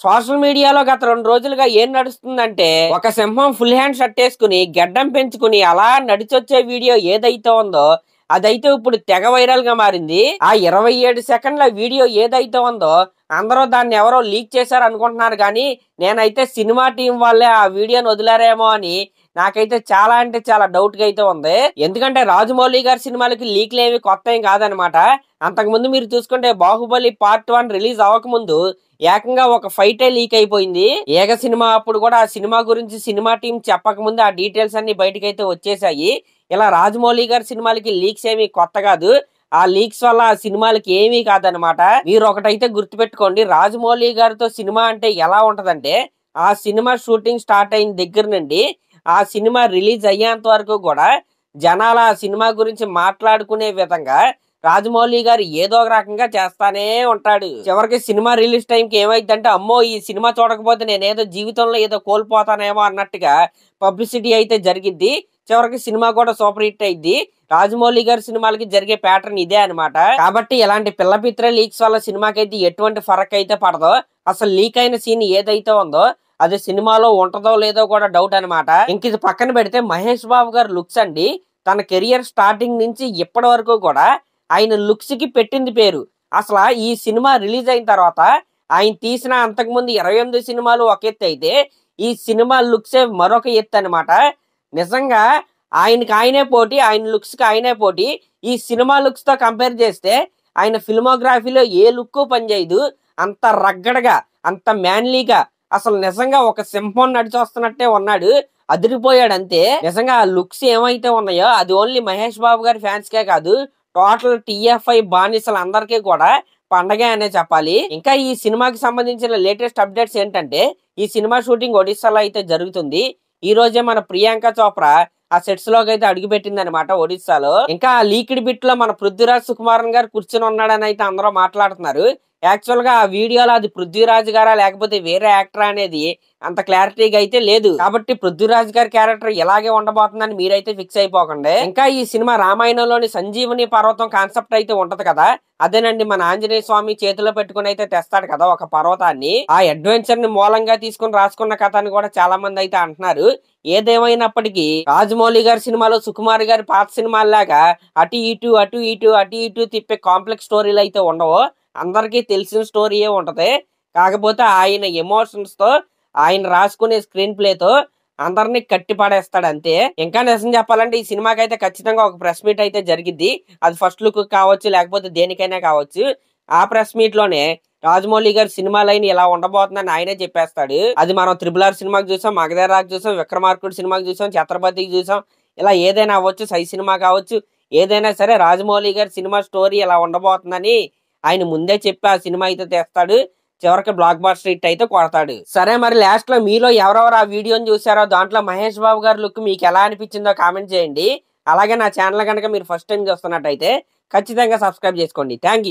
Social మీడియాలో గత 2 రోజులుగా ఏం నడుస్తుందంటే ఒక సింహం ఫుల్ హ్యాండ్ షర్ట్ వేసుకుని గడ్డం పెంచుకుని అలా నడిచొచ్చే వీడియో ఏదైతే ఉందో అదైతే ఇప్పుడు తెగ వైరల్ గా మారింది. ఆ 27 సెకండ్ల వీడియో ఏదైతే ఉందో అందరూ దాన్ని ఎవరో లీక్ చేశారు అనుకుంటున్నారు, కానీ నేనైతే సినిమా టీం వాళ్ళే ఆ వీడియోని వదిలారేమో అని నాకైతే చాలా అంటే చాలా డౌట్ గా అయితే ఉంది. ఎందుకంటే రాజమౌళి గారి సినిమాలకి లీక్లు ఏమి కొత్త ఏం కాదనమాట. అంతకుముందు మీరు చూసుకుంటే బాహుబలి పార్ట్ 1 రిలీజ్ అవ్వకముందు ఏకంగా ఒక ఫైటే లీక్ అయిపోయింది. ఏక సినిమా అప్పుడు కూడా ఆ సినిమా గురించి సినిమా టీం చెప్పకముందు ఆ డీటెయిల్స్ అన్ని బయటకైతే వచ్చేసాయి. ఇలా రాజమౌళి గారి సినిమాలకి లీక్స్ ఏమి కొత్త కాదు. ఆ లీక్స్ వల్ల ఆ సినిమాలకి ఏమీ కాదనమాట. మీరు ఒకటైతే గుర్తుపెట్టుకోండి, రాజమౌళి గారితో సినిమా అంటే ఎలా ఉంటదంటే ఆ సినిమా షూటింగ్ స్టార్ట్ అయిన దగ్గర నుండి ఆ సినిమా రిలీజ్ అయ్యేంత వరకు కూడా జనాలు ఆ సినిమా గురించి మాట్లాడుకునే విధంగా రాజమౌళి గారు ఏదో ఒక రకంగా చేస్తానే ఉంటాడు. చివరికి సినిమా రిలీజ్ టైంకి ఏమైందంటే అమ్మో ఈ సినిమా చూడకపోతే నేనేదో జీవితంలో ఏదో కోల్పోతానేమో అన్నట్టుగా పబ్లిసిటీ అయితే జరిగిద్ది. చివరికి సినిమా కూడా సూపర్ హిట్ అయింది. రాజమౌళి గారి సినిమాలకి జరిగే ప్యాటర్న్ ఇదే అనమాట. కాబట్టి ఇలాంటి పిల్లపిత్ర లీక్స్ వల్ల సినిమాకైతే ఎటువంటి ఫరక్ అయితే పడదో. అసలు లీక్ అయిన సీన్ ఏదైతే ఉందో అది సినిమాలో ఉంటదో లేదో కూడా డౌట్ అనమాట. ఇంక ఇది పక్కన పెడితే మహేష్ బాబు గారు లుక్స్ అండి, తన కెరియర్ స్టార్టింగ్ నుంచి ఇప్పటి వరకు కూడా ఆయన లుక్స్ కి పెట్టింది పేరు. అసలు ఈ సినిమా రిలీజ్ అయిన తర్వాత ఆయన తీసిన అంతకుముందు 28 సినిమాలు ఒక ఎత్తు అయితే ఈ సినిమా లుక్సే మరొక ఎత్తు అనమాట. నిజంగా ఆయనకి ఆయనే పోటీ, ఆయన లుక్స్ కి ఆయనే పోటీ. ఈ సినిమా లుక్స్ తో కంపేర్ చేస్తే ఆయన ఫిల్మోగ్రఫీలో ఏ లుక్ పనిచేయదు. అంత రగ్గడగా, అంత మ్యాన్లీగా, అసలు నిజంగా ఒక సింహం నడిచొస్తున్నట్టే ఉన్నాడు. అదిరిపోయాడు అంతే. నిజంగా ఆ లుక్స్ ఏమైతే ఉన్నాయో అది ఓన్లీ మహేష్ బాబు గారి ఫ్యాన్స్ కే కాదు, టోటల్ TFI బానిసలు అందరికీ కూడా పండగే అనే చెప్పాలి. ఇంకా ఈ సినిమాకి సంబంధించిన లేటెస్ట్ అప్డేట్స్ ఏంటంటే ఈ సినిమా షూటింగ్ ఒడిస్సాలో అయితే జరుగుతుంది. ఈ రోజే మన ప్రియాంక చోప్రా ఆ సెట్స్ లోకి అయితే అడుగు పెట్టింది అనమాట ఒడిస్సాలో. ఇంకా ఆ లీక్డ్ బిట్ లో మన పృథ్వీరాజ్ సుకుమారన్ గారు కూర్చొని ఉన్నాడని అయితే అందరూ మాట్లాడుతున్నారు. యాక్చువల్ గా ఆ వీడియోలో అది పృథ్వీరాజ్ గారా లేకపోతే వేరే యాక్టర్ అనేది అంత క్లారిటీగా అయితే లేదు. కాబట్టి పృథ్వీరాజ్ గారి క్యారెక్టర్ ఇలాగే ఉండబోతుందని మీరైతే ఫిక్స్ అయిపోకండి. ఇంకా ఈ సినిమా రామాయణంలోని సంజీవని పర్వతం కాన్సెప్ట్ అయితే ఉంటది కదా, అదేనండి మన ఆంజనేయ స్వామి చేతిలో పెట్టుకుని అయితే తెస్తాడు కదా ఒక పర్వతాన్ని. ఆ అడ్వెంచర్ ని మూలంగా తీసుకుని రాసుకున్న కథ అని కూడా చాలా మంది అయితే అంటున్నారు. ఏదేమైనప్పటికీ రాజమౌళి గారి సినిమాలో సుకుమార్ గారి పాత సినిమాల్లాగా అటు ఇటు అటు ఇటు అటు ఇటు తిప్పే కాంప్లెక్స్ స్టోరీలు అయితే ఉండవు. అందరికీ తెలిసిన స్టోరీయే ఉంటది. కాకపోతే ఆయన ఎమోషన్స్ తో, ఆయన రాసుకునే స్క్రీన్ ప్లేతో అందరినీ కట్టి పడేస్తాడు అంతే. ఇంకా నిజం చెప్పాలంటే ఈ సినిమాకి అయితే ఖచ్చితంగా ఒక ప్రెస్ మీట్ అయితే జరిగిద్ది. అది ఫస్ట్ లుక్ కావచ్చు లేకపోతే దేనికైనా కావచ్చు. ఆ ప్రెస్ మీట్ లోనే రాజమౌళి గారి సినిమా లైన్ ఇలా ఉండబోతుందని ఆయనే చెప్పేస్తాడు. అది మనం RRR సినిమాకి చూసాం, మగధీరాకి చూసాం, విక్రమార్కుడు సినిమాకి చూసాం, ఛత్రపతికి చూసాం. ఇలా ఏదైనా అవ్వచ్చు, సై సినిమా కావచ్చు, ఏదైనా సరే రాజమౌళి గారి సినిమా స్టోరీ ఇలా ఉండబోతుందని ఆయన ముందే చెప్పి ఆ సినిమా అయితే తెస్తాడు. చివరికి బ్లాక్ బస్టర్ హిట్ అయితే కొడతాడు. సరే మరి లాస్ట్ లో మీలో ఎవరెవరు ఆ వీడియోని చూసారో దాంట్లో మహేష్ బాబు గారి లుక్ మీకు ఎలా అనిపించిందో కామెంట్ చేయండి. అలాగే నా ఛానల్ కనుక మీరు ఫస్ట్ టైం చూస్తున్నట్టయితే ఖచ్చితంగా సబ్స్క్రైబ్ చేసుకోండి. Thank you.